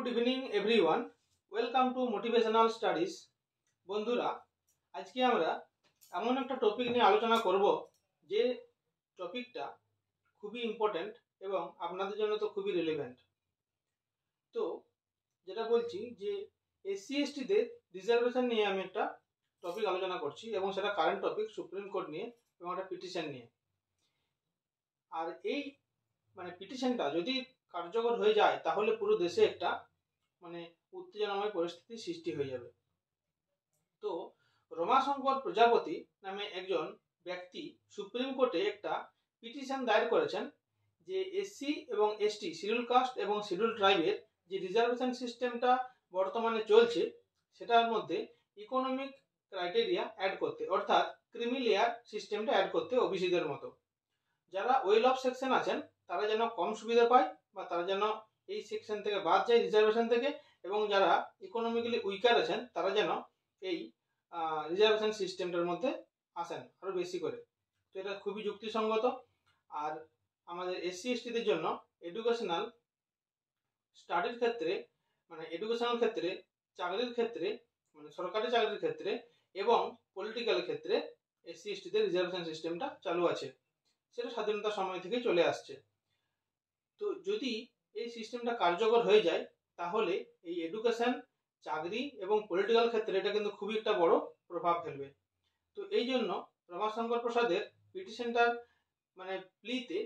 Good evening everyone, welcome to motivational studies. বন্ধুরা, আজকে আমরা এমন একটা টপিক নিয়ে আলোচনা করব যে টপিকটা খুবই ইম্পর্ট্যান্ট এবং আপনাদের জন্য তো খুবই রিলেভেন্ট। তো যেটা বলছি যে এসসি এসটিদের রিজার্ভেশন নিয়ে আমি একটা টপিক আলোচনা করছি এবং সেটা কারেন্ট টপিক, সুপ্রিম কোর্ট নিয়ে এবং একটা পিটিশন নিয়ে। আর এই পিটিশনটা যদি কার্যকর হয়ে যায় তাহলে পুরো দেশে একটা উত্তেজনাময় পরিস্থিতির সৃষ্টি হয়ে যাবে। তো রমাশঙ্কর প্রজাপতি নামে একজন ব্যক্তি সুপ্রিম কোর্টে একটা পিটিশন দায়ের করেছেন যে এসসি এবং এসটি, শিডিউল কাস্ট এবং শিডিউল ট্রাইবের যে রিজার্ভেশন সিস্টেমটা বর্তমানে চলছে সেটার মধ্যে ইকোনমিক ক্রাইটেরিয়া অ্যাড করতে, অর্থাৎ ক্রিমি লেয়ার সিস্টেমটা অ্যাড করতে ওবিসিদের মতো। যারা ওয়েল অফ সেকশন আছেন তারা যেন কম সুবিধা পায় বা তারা যেন এই সেকশন থেকে বাদ যায়, রিজার্ভেশন থেকে, এবং যারা ইকোনমিক্যালি উইকার আছেন তারা যেন এই রিজার্ভেশন সিস্টেমটার মধ্যে আসেন আরও বেশি করে। তো এটা খুবই যুক্তিসঙ্গত। আর আমাদের এসসি এসটিদের জন্য এডুকেশনাল স্টাডির ক্ষেত্রে, এডুকেশনাল ক্ষেত্রে, চাকরির ক্ষেত্রে, সরকারি চাকরির ক্ষেত্রে এবং পলিটিক্যাল ক্ষেত্রে এসসি এসটিদের রিজার্ভেশন সিস্টেমটা চালু আছে। সেটা স্বাধীনতার সময় থেকে চলে আসছে। তো যদি এই সিস্টেমটা কার্যকর হয়ে যায় তাহলে এই এডুকেশন, চাকরি এবং পলিটিক্যাল ক্ষেত্রে এটা কিন্তু খুবই একটা বড় প্রভাব ফেলবে। তো এই জন্য রমাশঙ্কর প্রসাদের পিটিশনটার প্লিতে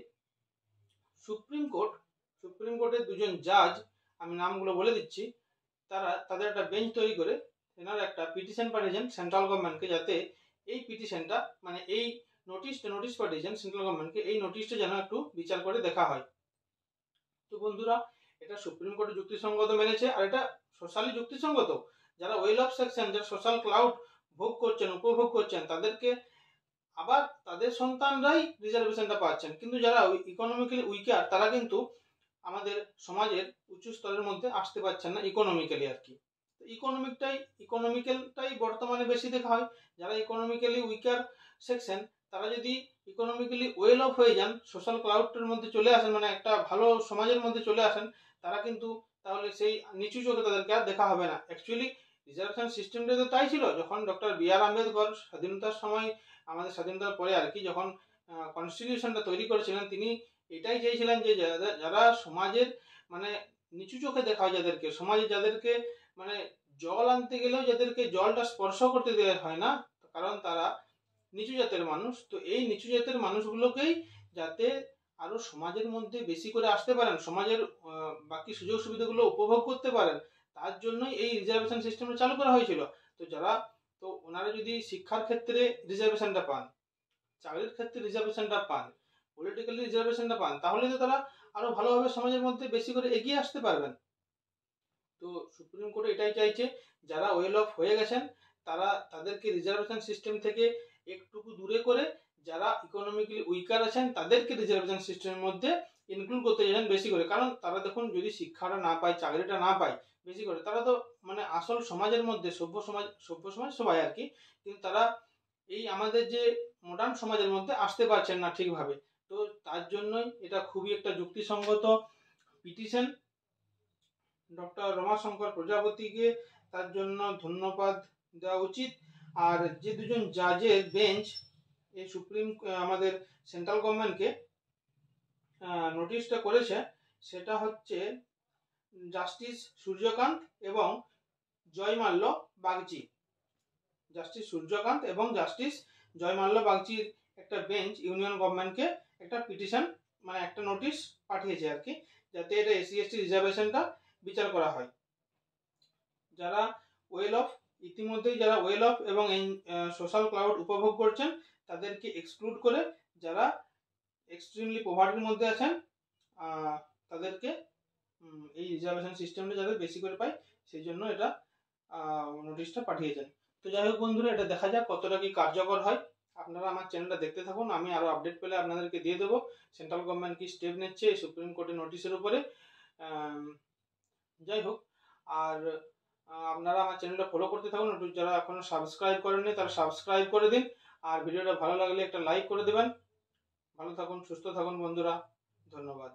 সুপ্রিম কোর্টের দুজন জাজ, আমি নামগুলো বলে দিচ্ছি, তাদের একটা বেঞ্চ তৈরি করে এনারা একটা পিটিশন পাঠিয়েছেন সেন্ট্রাল গভর্নমেন্টকে, যাতে এই পিটিশনটা এই নোটিশ পাঠিয়েছেন সেন্ট্রাল গভর্নমেন্টকে, এই নোটিশটা যেন একটু বিচার করে দেখা হয়। তো বন্ধুরা, এটা সুপ্রিম কোর্টে যুক্তিসঙ্গত মেনেছে আর এটা সোশ্যালি যুক্তিসঙ্গত। যারা ওয়েল অফ সেকশন, যারা সোশ্যাল ক্লাউড উপভোগ করছেন তাদেরকে আবার তাদের সন্তানরাই রিজার্ভেশনটা পাচ্ছেন, কিন্তু যারা ইকোনমিক্যালি উইকার তারা কিন্তু আমাদের সমাজের উঁচু স্তরের মধ্যে আসতে পারছেন না ইকোনমিক্যালি আর কি। ইকোনমিক্যালটাই বর্তমানে বেশি দেখা হয়। যারা ইকোনমিক্যালি উইকার সেকশন তারা যদি ইকোনমিক্যালি ওয়েল অফ হয়ে যান, সোশ্যাল ক্লাউডের মধ্যে চলে আসেন, একটা ভালো সমাজের মধ্যে চলে আসেন, তারা কিন্তু তাহলে সেই নিচু চোখে তাদেরকে আর দেখা হবে না। অ্যাকচুয়ালি রিজার্ভেশন সিস্টেমটা তো তাই ছিল। যখন ডক্টর বি.আর. আম্বেদকর স্বাধীনতার সময়, আমাদের স্বাধীনতার পরে আর কি, যখন কনস্টিটিউশনটা তৈরি করেছিলেন, তিনি এটাই চেয়েছিলেন যে যারা সমাজের নিচু চোখে দেখা হয়, যাদেরকে সমাজে, যাদেরকে জল আনতে গেলেও যাদেরকে জলটা স্পর্শ করতে দেওয়া হয় না, কারণ তারা নিচু জাতের মানুষ। তো এই নিচু জাতের মানুষগুলোকেই যাতে আরো সমাজের মধ্যে বেশি করে আসতে পারেন, সমাজের বাকি সুযোগ সুবিধাগুলো উপভোগ করতে পারেন, তার জন্যই এই রিজার্ভেশন সিস্টেমটা চালু করা হয়েছিল। তো ওনারা যদি শিক্ষার ক্ষেত্রে রিজার্ভেশনটা পান, চাকরির ক্ষেত্রে রিজার্ভেশনটা পান, পলিটিক্যালি রিজার্ভেশনটা পান, তাহলে তো তারা আরো ভালোভাবে সমাজের মধ্যে বেশি করে এগিয়ে আসতে পারবেন। তো সুপ্রিম কোর্ট এটাই চাইছে, যারা ওয়েল অফ হয়ে গেছেন তাদেরকে রিজার্ভেশন সিস্টেম থেকে একটুকু দূরে করে যারা ইকোনমিক্যালি উইকার আছেন তাদেরকে রিজার্ভেশন সিস্টেমের মধ্যে ইনক্লুড করতে চাইছেন বেশি করে। কারণ তারা দেখুন, যদি শিক্ষাটা না পায়, চাকরিটা না পায় বেশি করে, তারা তো আসল সমাজের মধ্যে, সভ্য সমাজ সবাই আর কি, কিন্তু তারা এই আমাদের যে মডার্ন সমাজের মধ্যে আসতে পারছেন না ঠিকভাবে। তো তার জন্যই এটা খুবই একটা যুক্তিসঙ্গত পিটিশন। ডক্টর রমাশঙ্কর প্রজাপতিকে তার জন্য ধন্যবাদ দেওয়া উচিত। আর যে দুজন জাজের বেঞ্চ এই আমাদের সেন্ট্রাল গভর্নমেন্টকে নোটিশটা করেছে, সেটা হচ্ছে জাস্টিস সূর্যকান্ত এবং জয়মাল্য বাগচি। জাস্টিস সূর্যকান্ত এবং জাস্টিস জয়মাল্য বাগচির একটা বেঞ্চ ইউনিয়ন গভর্নমেন্টকে একটা পিটিশন, একটা নোটিশ পাঠিয়েছে আর কি, যাতে এটা এসসি এসটি রিজার্ভেশনটা বিচার করা হয়। যারা ওয়েল অফ, ইতিমধ্যেই যারা ওয়েল অফ এবং সোশ্যাল ক্লাউড উপভোগ করছেন তাদেরকে এক্সক্লুড করে যারা এক্সট্রিমলি পভার্টির মধ্যে আছেন তাদেরকে এই রিজার্ভেশন সিস্টেমটা যাতে বেশি করে পায় সেই জন্য এটা নোটিশটা পাঠিয়েছেন। তো যাই হোক বন্ধুরা, এটা দেখা যাক কতটা কি কার্যকর হয়। আপনারা আমার চ্যানেলটা দেখতে থাকুন, আমি আরো আপডেট পেলে আপনাদেরকে দিয়ে দেবো সেন্ট্রাল গভর্নমেন্ট কি স্টেপ নিচ্ছে এই সুপ্রিম কোর্টের নোটিশের উপরে। যাই হোক, আর আপনারা আমার চ্যানেলটা ফলো করতে থাকুন। যারা এখনো সাবস্ক্রাইব করেননি তারা সাবস্ক্রাইব করে দিন, আর ভিডিওটা ভালো লাগলে একটা লাইক করে দেবেন। ভালো থাকুন, সুস্থ থাকুন বন্ধুরা, ধন্যবাদ।